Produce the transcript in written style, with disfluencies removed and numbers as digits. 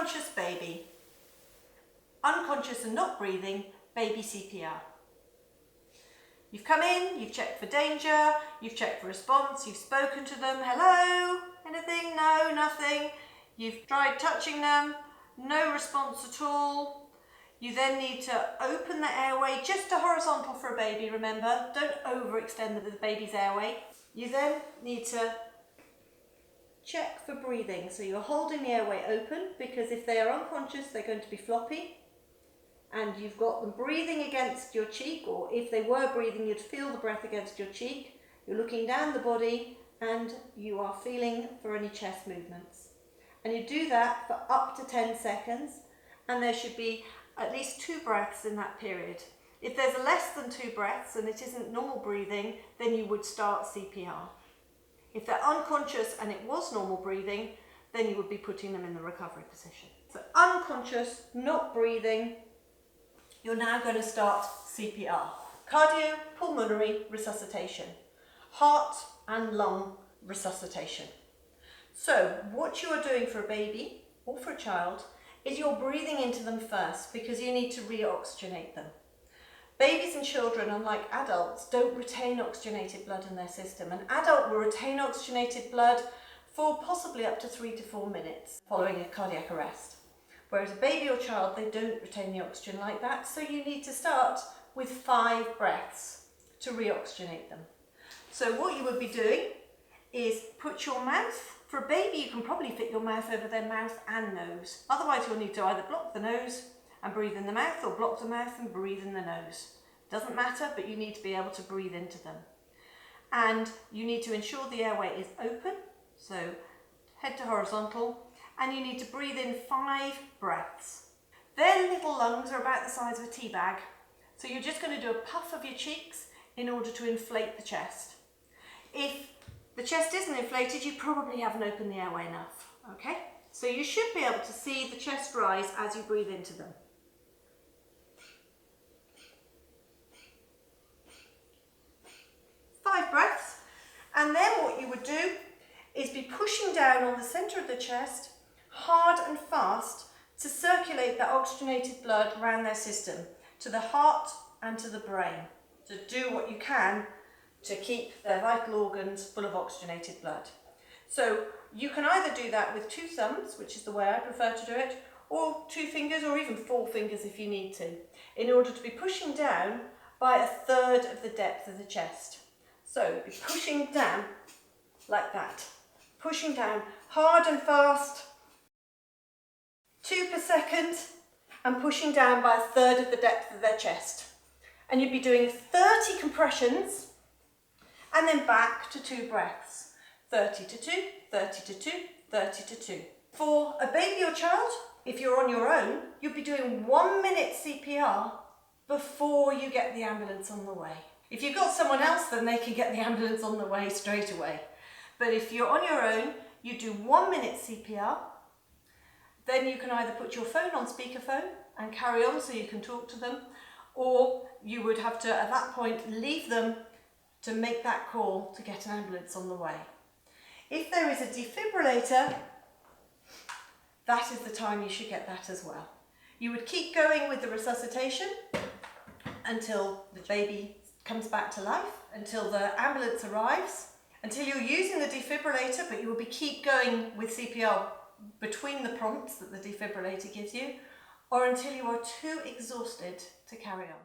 unconscious baby. Unconscious and not breathing, baby CPR. You've come in, you've checked for danger, you've checked for response, you've spoken to them, hello, anything, no, nothing. You've tried touching them, no response at all. You then need to open the airway just to horizontal for a baby, remember, don't overextend the baby's airway. You then need to check for breathing, so you're holding the airway open because if they are unconscious they're going to be floppy. And you've got them breathing against your cheek, or if they were breathing, you'd feel the breath against your cheek. You're looking down the body and you are feeling for any chest movements. And you do that for up to 10 seconds, and there should be at least 2 breaths in that period. If there's less than 2 breaths and it isn't normal breathing, then you would start CPR. If they're unconscious and it was normal breathing, then you would be putting them in the recovery position. So unconscious, not breathing, you're now going to start CPR, cardiopulmonary resuscitation, heart and lung resuscitation. So what you are doing for a baby or for a child is you're breathing into them first because you need to re-oxygenate them. Babies and children, unlike adults, don't retain oxygenated blood in their system. An adult will retain oxygenated blood for possibly up to 3 to 4 minutes following a cardiac arrest. Whereas a baby or child, they don't retain the oxygen like that, so you need to start with 5 breaths to re-oxygenate them. So what you would be doing is put your mouth, for a baby you can probably fit your mouth over their mouth and nose. Otherwise you'll need to either block the nose and breathe in the mouth, or block the mouth and breathe in the nose. Doesn't matter, but you need to be able to breathe into them. And you need to ensure the airway is open, so head to horizontal, and you need to breathe in 5 breaths. Their little lungs are about the size of a tea bag, so you're just going to do a puff of your cheeks in order to inflate the chest. If the chest isn't inflated, you probably haven't opened the airway enough, okay? So you should be able to see the chest rise as you breathe into them. 5 breaths, and then what you would do is be pushing down on the centre of the chest hard and fast to circulate the oxygenated blood around their system, to the heart and to the brain, to do what you can to keep their vital organs full of oxygenated blood. So you can either do that with 2 thumbs, which is the way I prefer to do it, or 2 fingers, or even 4 fingers if you need to, in order to be pushing down by 1/3 of the depth of the chest. So be pushing down like that, pushing down hard and fast, 2 per second, and pushing down by 1/3 of the depth of their chest. And you'd be doing 30 compressions and then back to 2 breaths. 30 to 2, 30 to 2, 30 to 2. For a baby or child, if you're on your own, you'd be doing 1 minute CPR before you get the ambulance on the way. If you've got someone else, then they can get the ambulance on the way straight away. But if you're on your own, you do 1 minute CPR. Then you can either put your phone on speakerphone and carry on so you can talk to them, or you would have to, at that point, leave them to make that call to get an ambulance on the way. If there is a defibrillator, that is the time you should get that as well. You would keep going with the resuscitation until the baby comes back to life, until the ambulance arrives, until you're using the defibrillator, but you will keep going with CPR between the prompts that the defibrillator gives you, or until you are too exhausted to carry on.